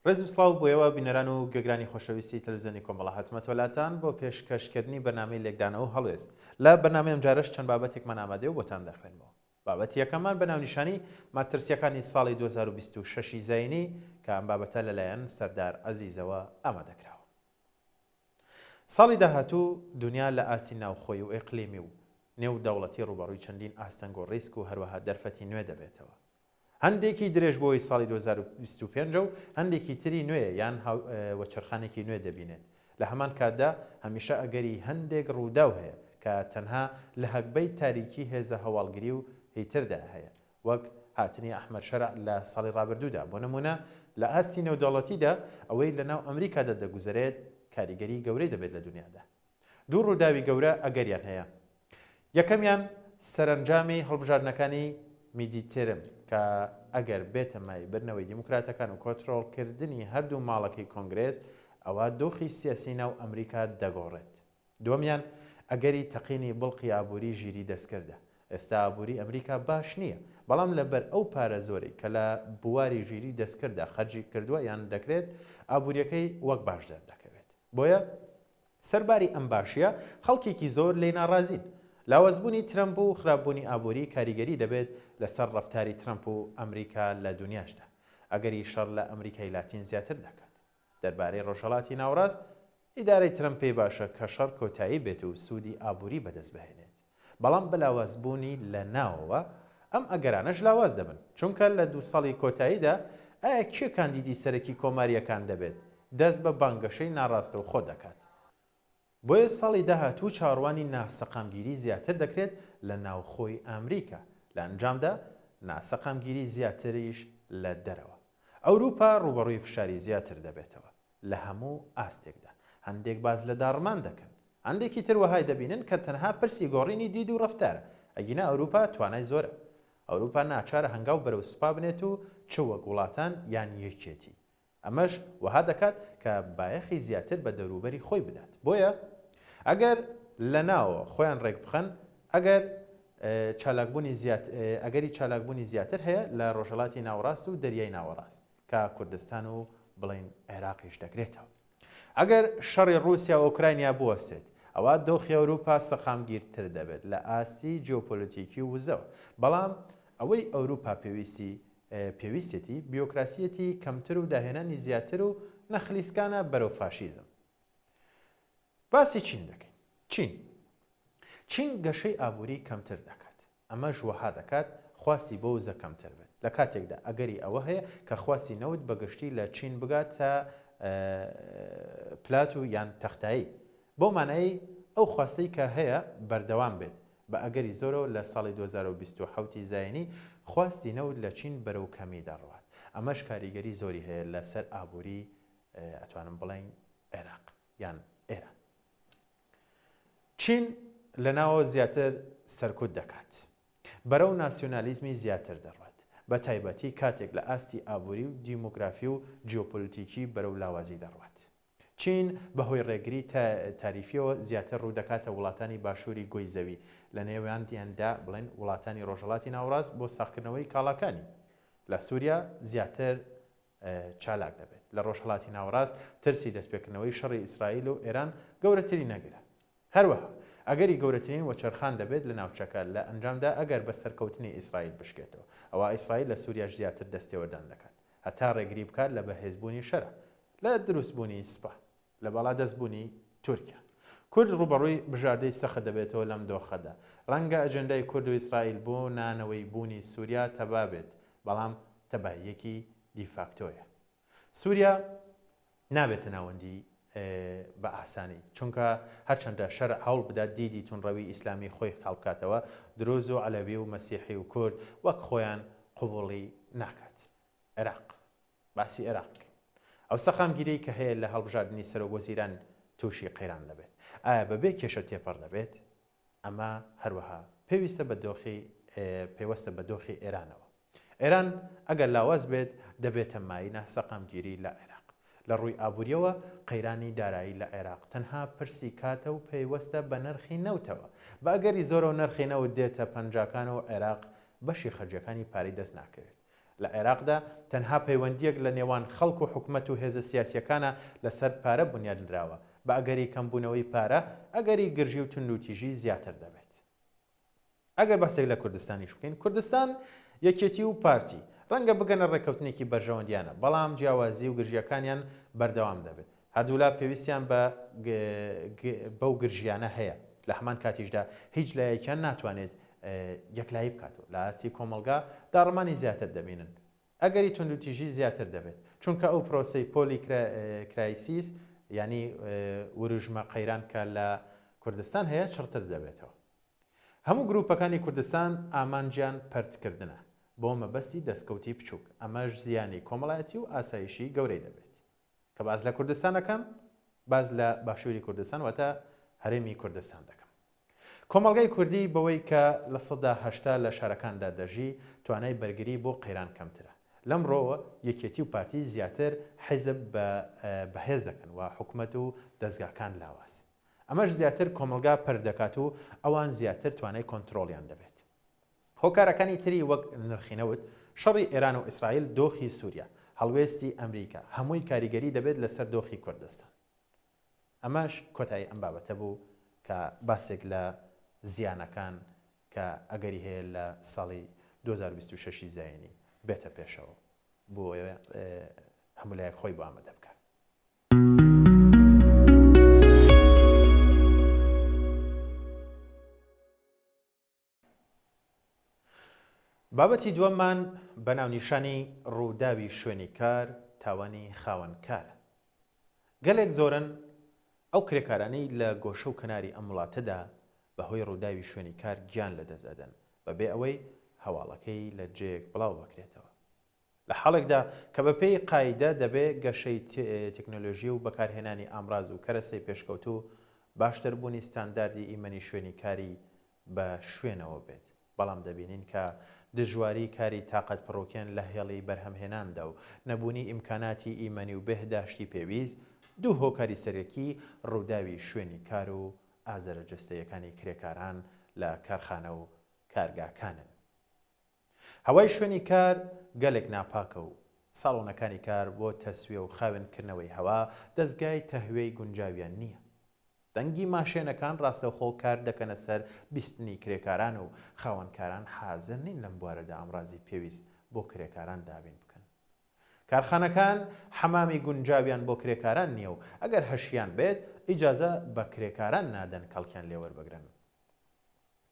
ڕێز و سڵاو بۆیەوە بینەران و گوێگرانی خۆشەویستی تەلەڤیزیۆنی کۆمەڵە هاتمەتۆلاتان بۆ پێشکەشکردنی بەرنامەی لێکدانەوە هەڵوێست. لە بەرنامەیەم جارش چەند بابەتێکمان ئامادەیە و بۆتان دەخوێنمەوە. بابەتی یەکەممان بەناونیشانی ماترسیەکانی ساڵی 2026 زاینی کە ئەم بابەتە لەلایەن سەردار عەزیزەوە ئامادەکراوە. ساڵی داهاتوو دنیا لە ئاسی ناوخۆی و ئیقلیمی و نێودەوڵەتی ڕوبەڕووی چەندین ئاستەنگ و ڕیسک و هەروەها دەرفەتی نوێ دەبێتەوە. هەندێکی درێژ بۆی ساڵی 2025 و هەندێکی تری نوێ یان وەچەرخانێکی نوێ دەبینێت. لە هەمان کاتدا هەمیشە ئەگەری هەندێک ڕووداو هەیە کە تەنها لە هەکبەی تاریکی هێزە هەواڵگری و هیتردا هەیە، وەک هاتنی ئەحمەد شەرع لە ساڵی ڕابردوودا. بۆ نمونە لە ئاستی نێودەوڵەتیدا ئەوەی لەناو ئەمریکادا دەگوزارێت کاریگەری گەورەی دەبێت لە دنیادا. دوو ڕووداوی گەورە ئەگەریان هەیە. یەکەمیان سەرنجامی هەڵبژاردنەکانی میدیترم کە ئەگەر بێتە مای برنەوەی دیموکراتەکان و کۆنتڕۆڵکردنی هەردوو ماڵەکەی کۆنگرێس ئەوە دۆخی سیاسی ناو ئەمریکا دەگۆڕێت. دووەمیان ئەگەری تەقینی بڵقی ئابووری ژیری دەستکردە. ئێستا ئابووری ئەمریکا باش نییە، بەڵام لەبەر ئەو پارە زۆرەی کە لە بواری ژیری دەستکردە خەرجی کردووە یان دەکرێت ئابووریەکەی وەک باشدار دەکەوێت. بۆیە سەرباری ئەم باشیە خەڵکێکی زۆر لێ ناڕازین. لاوەزبوونی ترەمپ و خراپبوونی ئابووری کاریگەری دەبێت لەسەر ڕەفتاری ترەمپ و ئەمریکا لە دنیاشدا. ئەگەری شەڕ لە ئەمریکای لاتین زیاتر دەکات. دەربارەی ڕۆژهەڵاتی ناوەڕاست ئیدارەی ترەمپ پێی باشە کە شەڕ کۆتایی بێت و سوودی ئابووری بەدەست بهێنێت. بەڵام بەلاوازبوونی لە ناوەوە ئەم ئەگەرانەش لاواز دەبن، چونکە لە 2 ساڵی کۆتاییدا ئایا کێ کاندیدی سەرەکی کۆماریەکان دەبێت دەست بە بانگەشەی ناڕاستە و خۆ دەکات. بۆیە ساڵی داهاتوو چاڕوانی ناسەقامگیری زیاتر دەکرێت لە ناوخۆی ئەمریکا، لە ئەنجامدا ناسەقامگیری زیاتریش لە دەرەوە. ئەوروپا ڕوبەڕووی فشاری زیاتر دەبێتەوە لە هەموو ئاستێکدا. هەندێک باز لە داڕمان دەکەن، هەندێکی تر وەهای دەبینن کە تەنها پرسی گۆڕینی دید و ڕەفتارە. ئەگینا ئەوروپا توانای زۆرە. ئەوروپا ناچارە هەنگاو بەرەو سوپا بنێت و چ وەک وڵاتان یان یەکێتی. ئەمەش وەها دەکات کە بایەخی زیاتر بە دەوروبەری خۆی بدات. بۆیە ئەگەر لە ناوە خۆیان ڕێک بخەن، ئەگەری چالاکبوونی زیاتر هەیە لە ڕۆژهەڵاتی ناوەڕاست و دەریای ناوەڕاست کە کوردستان و بڵین عێراقیش دەگرێتەوە. ئەگەر شەڕی رووسیا و ئۆکراینیا بوەستێت، ئەوە دۆخی ئەوروپا سەقامگیرتر دەبێت لە ئاستی جیۆپۆلیتیکی وزەوە. بەڵام ئەوەی ئەوروپا پێویستێتی بیۆکراسیەتی کەمتر و داهێنانی زیاتر و نەخلیسکانە بەرەو فاشیزم. باسی چین دەکەین. چین گەشەی ئابووری کەمتر دەکات. ئەمەش وەها دەکات خواستی بۆ وزە کەمتر بێت. لە کاتێکدا ئەگەری ئەوە هەیە کە خواستی نەوت بەگشتی لە چین بگات تا پلات و یان تەختایی. بۆ مانایی ئەو خواستەی کە هەیە بەردەوام بێت. بە ئەگەری زۆرەوە لە ساڵی 2027 زاینی خواستی نەوت لە چین بەرەو کەمی دەڕوات. ئەمەش کاریگەری زۆری هەیە لەسەر ئابووری ئەتوانم بڵین عێراق یان ئێران. چین لەناوە زیاتر سەرکوت دەکات، بەرەو ناسیۆنالیزمی زیاتر دەڕوات، بە تایبەتی کاتێک لە ئاستی ئابووری و دیموگرافی و جیۆپۆلیتیکی بەرەو لاوازی دەڕوات. چین بەهۆی ڕێگری تاریفیەوە زیاتر ڕوو دەکاتە وڵاتانی باشووری گۆی زەوی، لە نێویانیاندا بڵێن وڵاتانی ڕۆژهەڵاتی ناوەڕاست بۆ ساختکردنەوەی کاڵاکانی. لە سووریا زیاتر چالاک دەبێت. لە ڕۆژهەڵاتی ناوەڕاست ترسی دەستپێکردنەوەی شەڕی ئیسرائیل و ئێران گەورەتری نەگرە. هەروەها ئەگەری گەورەترین وەچەرخان دەبێت لە ناوچەکە، لە ئەنجامدا ئەگەر بە سەرکەوتنی ئیسرائیل بشکێتەوە، ئەوە ئیسرائیل لە سووریاش زیاتر دەستێوەردان دەکات، هەتا ڕێگری بکات لە بەهێزبوونی شەرە، لە دروستبوونی سپا، لە بەڵادەستبوونی تورکیا. کورد ڕوبەڕووی بژاردەی سەخت دەبێتەوە لەم دۆخەدا. ڕەنگە ئەجەندای کورد و ئیسرائیل بۆ نانەوەی بوونی سووریا تەبا بێت، بەڵام تەباییەکی دیفاکتۆیە. سووریا نابێتە ناوەندی بە ئاسانی، چونکە هەرچەندە شەرع هەوڵ بدات دیدی تونڕەوی ئیسلامی خۆی خەڵبکاتەوە، درۆز و عەلەوی و مەسیحی و کورد وەک خۆیان قبوڵی ناکات. عێراق، باسی عێراق بکەین. ئەو سەقامگیری کە هەیە لە هەڵبژاردننی سەرۆکوەزیران تووشی قەیران دەبێت. ئایا بەبێ کێشە تێپەڕ دەبێت؟ ئەمە هەروەها پێویستە بە دۆخی ئێرانەوە. ئێران ئەگەر لاواز بێت دەبێتە ماینە سەقامگیری لە عێراق. لە ڕووی ئابووریەوە قەیرانی دارایی لە عێراق تەنها پرسی کاتە و پێیوەستە بە نرخی نەوتەوە. بە ئەگەری زۆرە و نرخی نەوت دێتە پەنجاکان و عێراق بەشی خەرجەکانی پارەی دەست ناکەوێت. لە عێراقدا تەنها پەیوەندیەک لە نێوان خەڵک و حکومەت و هێزە سیاسیەکانە لەسەر پارە بنیادنراوە بە ئەگەری کەمبوونەوەی پارە ئەگەری گرژی و تونوتیژی زیاتر دەبێت. ئەگەر بەسێک لە کوردستانیش بکەین، کوردستان یەکێتی و پارتی ڕەنگە بگەنە ڕێکەوتنێکی بەرژەوەندیانە، بەڵام جیاوازی و گرژیەکانیان بەردەوام دەبێت. هەردوولا پێویستیان بەو گرژیانە هەیە. لە هەمان کاتیشدا هیچ لایەکیان ناتوانێت یەکلایی بکاتەوە. لە ئاستی کۆمەلگا داڕمانی زیاتر دەبینن. ئەگەری تونندوتیژی زیاتر دەبێت، چونکە ئەو پرۆسەی پۆلی کرایسیس ینی وروژمە قەیران کە لە کوردستان هەیە چڕتر دەبێتەوە. هەموو گروپەکانی کوردستان ئامانجیان پەرتکردنە بۆ مەبەستی دەستکەوتی بچووک. ئەمەش زیانی کۆمەڵایەتی و ئاسایشی گەورەی دەبێت. کە باز لە کوردستانەکەم، باز لە باشووری کوردستان واتە هەرێمی کوردستان دەکەم. کۆمەڵگای کوردی بەوەی کە لە 1970 لە شارەکاندا دەژی توانای بەرگری بۆ قەیران کەمترە. لەمڕۆوە یەکێتی و پارتی زیاتر حیزب بەهێز دەکەن و حکومەت و دەستگاکان لاواز. ئەمەش زیاتر کۆمەلگا پەردەکات و ئەوان زیاتر توانای کۆنتترۆلیان دەبێت. هۆکارەکانی تری وەک نرخینەوت، شەڕی ئێران و ئیسرائیل، دۆخی سووریا، هەڵوێستی ئەمریکا، هەمووی کاریگەری دەبێت لەسەر دۆخی کوردستان. ئەمەش کۆتایی ئەم بابەتە بوو کە باسێک لە زیانەکان کە ئەگەری هەیە لە ساڵی 2026 زایانی بێتە پێشەوە بۆ هەموو لایەک خۆی بۆ ئامادە بکات. بابەتی دووەممان بەناونیشانی ڕووداوی شوێنی کار، تاوانی خاوەنکارە. گەلێک زۆرن ئەو کرێکارانەی لە گۆشە و کناری ئەم وڵاتەدا بەهۆی ڕووداوی شوێنی کار گیان لەدەستدەدەن بەبێ ئەوەی هەواڵەکەی لە جێک بڵاو بکرێتەوە. لە حاڵێکدا کە بەپێی قاعدە دەبێ گەشەی تەکنۆلۆژی و بەکارهێنانی ئامراز و کەرەسەی پێشکەوت و باشتربوونی ستانداردی ئیمەنی شوێنی کاری بە شوێنەوە بێت. بەڵام دەبینین کە دژواری کاری تااقەت پڕۆکێن لە هێڵی بەرهەمهێناندا و نەبوونی ئیمکاناتی ئیمەنی و بەهداشتی پێویست دوو هۆکاری سەرەکی ڕووداوی شوێنی کار و ئازارە جستەیەکانی کرێکاران لە کارخانە و کارگاکانن. هەوای شوێنی کار گەلێک ناپاکە و ساڵۆنەکانی کار بۆ تەسویە و خاوێنکردنەوەی هەوا دەستگای تەهوێی گونجاویان نییە. دەنگی ماشێنەکان ڕاستەوخۆ کار دەکەنە سەر بیستنی کرێکاران و خاوەنکاران حازر نین لەم بوارەدا ئامڕازی پێویست بۆ کرێکاران دابین بکەن. کارخانەکان حەمامی گونجاویان بۆ کرێکاران نییە و ئەگەر هەشیان بێت ئیجازە بە کرێکاران نادەن کەڵکیان لێوەربگرن.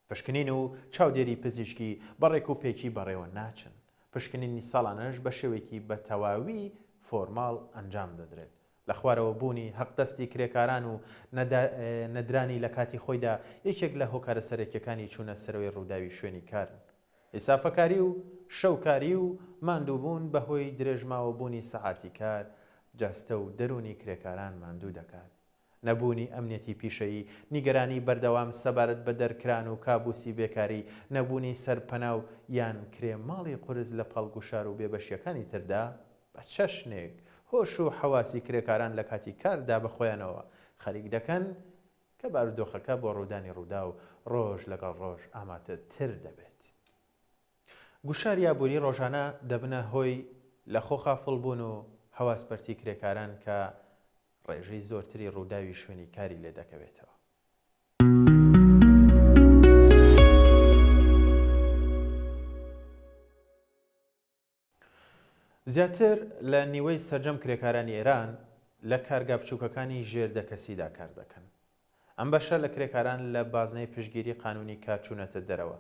پشکنین و چاودێری پزیشکی بەڕێک و پێکی بەڕێوە ناچن. پشکنینی ساڵانەش بە شێوەیەکی بە تەواوی فۆرماڵ ئەنجام دەدرێت. لە خوارەوە بوونی حەقدەستی کرێکاران و نەدرانی لە کاتی خۆیدا یەکێک لە هۆکارە سەرەکیەکانی چوونە سەرەوەی ڕووداوی شوێنی کارن. ئیسافەکاری و شەوکاری و ماندووبوون بەهۆی درێژماوە بوونی سەعاتی کار جەستە و دەرونی کرێکاران ماندوو دەکات. نەبوونی ئەمنیەتی پیشەیی، نیگەرانی بەردەوام سەبارەت بە دەرکران و کابوسی بێکاری، نەبوونی سەرپەنا و یان کرێماڵی قورس لە پەڵگوشار و بێبەشیەکانی تردا بە چەشنێک هۆش و حەواسی کرێکاران لە کاتی کاردا بە خۆیانەوە خەریک دەکەن کە بارودۆخەکە بۆ ڕوودانی ڕوودا و ڕۆژ لەگەڵ ڕۆژ ئامادەتر دەبێت. گوشار یابووری ڕۆژانە دەبنە هۆی لە خۆخافڵبوون و هەواسپەرتی کرێکاران کە ڕێژەی زۆرتری ڕووداوی شوێنی کاری لێ دەکەوێتەوە. زیاتر لە نیوەی سەرجەم کرێکارانی ئێران لە کارگا بچووکەکانی ژێردەکەسیدا کار دەکەن. ئەم بەشە لە کرێکاران لە بازنەی پشتگیری قانونی کار چوونەتە دەرەوە.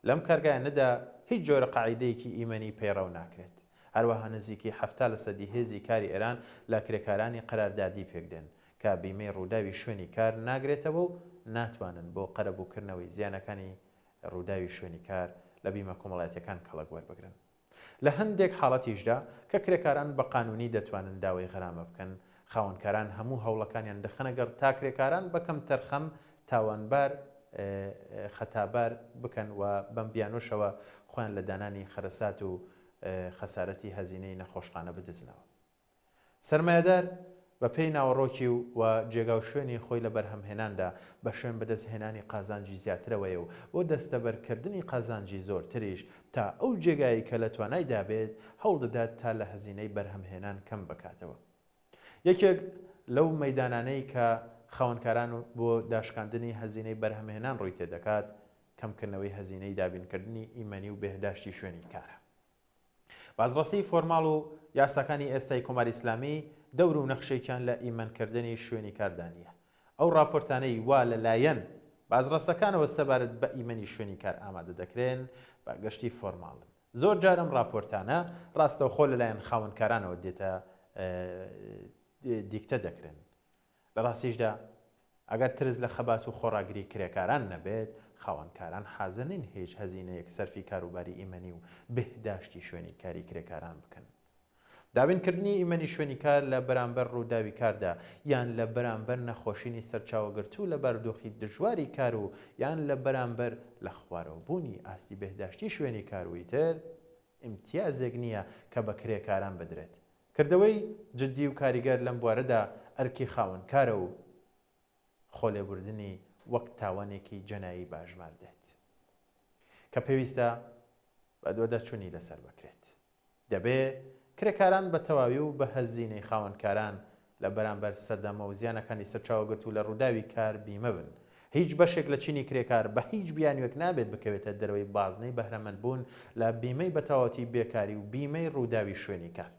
لەم کارگایانەدا هیچ جۆرە قاعیدەیەکی ئیمەنی پەیڕەو ناکرێت. هەروەها نزیکی 70% هێزی کاری ئێران لە کرێکارانی قەراردادی پێکدێن کە بیمەی ڕووداوی شوێنی کار ناگرێتەوە و ناتوانن بۆ قەرەبووکردنەوەی زیانەکانی ڕووداوی شوێنی کار لە بیمە کۆمەڵایەتیەکان کەڵک وەربگرن. لە هەندێک حاڵەتیشدا کە کرێکاران بە قانونی دەتوانن داوای غەرامە بکەن، خاوەنکاران هەموو هەوڵەکانیان دەخەنەگەر تا کرێکاران بەکەم تەرخەم تاوانبار خەتابار بکەن و بەم بیانۆشەوە خۆیان لە دانانی خەرەسات و خەسارەتی هەزینەی نەخۆشخانە بدزنەوە. سەرمایەدار بە پێی ناوەڕۆکی و جێگا و شوێنی خۆی لە بەرهەمهێناندا بە شوێن بەدەستهێنانی قازانجی زیاترەوەیە و بۆ دەستەبەرکردنی قازانجی زۆرتریش تا ئەو جێگایی کە لە توانای دابێت هەوڵ دەدات تا لە هەزینەی بەرهەمهێنان کەم بکاتەوە. یەکێک لەو مەیدانانەی کە خاوەنکاران بۆ داشکاندنی هەزینەی بەرهەمهێنان ڕووی تێدەکات کەمکردنەوەی هەزینەی دابینکردنی ئیمەنی و بەهداشتی شوێنی کارە. بازرسی فۆرماڵ و یاساکانی ئێستای کۆماری ئیسلامی دەور و نەخشەیان لە ئیمەنکردنی شوێنی کاردانیە. ئەو راپۆرتانەی وا لەلایەن بازرسەکانەوە سەبارەت بە ئیمەنی شوێنی کار ئامادە دەکرێن بە گەشتی فۆرماڵن. زۆر جارم راپۆرتانە ڕاستەوخۆ لەلایەن خاوەنکارانەوە دێتە دیکتە دەکرێن. لە ڕاستیشدا ئەگەر ترس لە خەبات و خۆڕاگری کرێکاران نەبێت خاوەنکاران حازر نین هیچ هەزینەیەک سەرفی کاروباری ئیمەنی و بەهداشتی شوێنی کاری کرێکاران بکەن. دابینکردنی ئیمەنی شوێنی کار لە بەرامبەر ڕووداوی کاردا یان لە بەرامبەر نەخۆشینی سەرچاوەگرتو لە بەردۆخی دژواری کار و یان لە بەرامبەر لە خوارەوەبوونی ئاستی بەهداشتی شوێنی کاروی تر ئیمتیازێک نییە کە بە کرێکاران بدرێت. کردەوەی جددی و کاریگەر لەم بوارەدا ئەرکی خاوەنکارە و خۆلێبوردنی وەک تاوانێکی جەنایی باژمار دێت کە پێویستە بە دۆدەچوونی لەسەر بکرێت. دەبێت کرێکاران بە تەواوی و بە هەزینەی خاوەنکاران لە بەرامبەر سەردەمە و زیانەکانی سەرچاوەگرت و لە ڕووداوی کار بیمە بن. هیچ بەشێک لە چینی کرێکار بە هیچ بیانوێک نابێت بکەوێتە دەرەوەی بازنەی بەهرەمەندبوون لە بیمەی بەتەواوەتی بێکاری و بیمەی ڕووداوی شوێنی کار.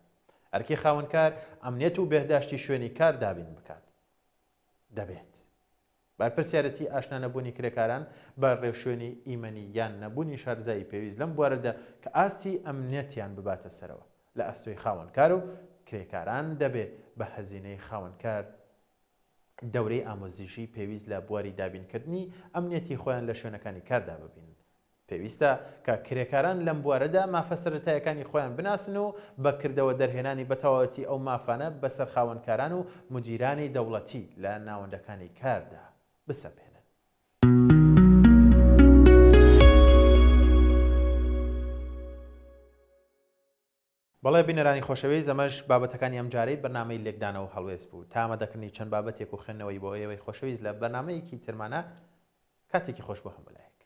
ئەرکی خاوەنکار ئەمنیەت و بەهداشتی شوێنی کار دابین بکات. دەبێت بەرپرسیارەتی ئاشنا نەبوونی کرێکاران بە ڕێوشوێنی ئیمەنی یان نەبوونی شارزایی پێویست لەم بوارەدا کە ئاستی ئەمنیەتیان بباتە سەرەوە لە ئەستۆی خاوەنکار و کرێکاران دەبێت بە هەزینەی خاوەنکار دەورەی ئامۆزیشی پێویست لە بواری دابینکردنی ئەمنیەتی خۆیان لە شوێنەکانی کاردا ببین. پێویستە کە کرێکاران لەم بوارەدا مافە سەرەتایەکانی خۆیان بناسن و بەکردەوە دەرهێنانی بەتەواوەتی ئەو مافانە بەسەر خاوەنکاران و مدیرانی دەوڵەتی لە ناوەندەکانی کاردا بسەپێنن. بەڵێ بینەرانی خۆشەویست ئەمەش بابەتەکانی ئەم جارەی بەرنامەی لێکدانەوە هەڵوێست بوو. تا ئامادەکردنی چەند بابەتێک و خوێندنەوەی بۆ ئێوەی خۆشەویست لە بەرنامەیەکی ترمانە کاتێکی خۆش بۆ هەموو لایەک.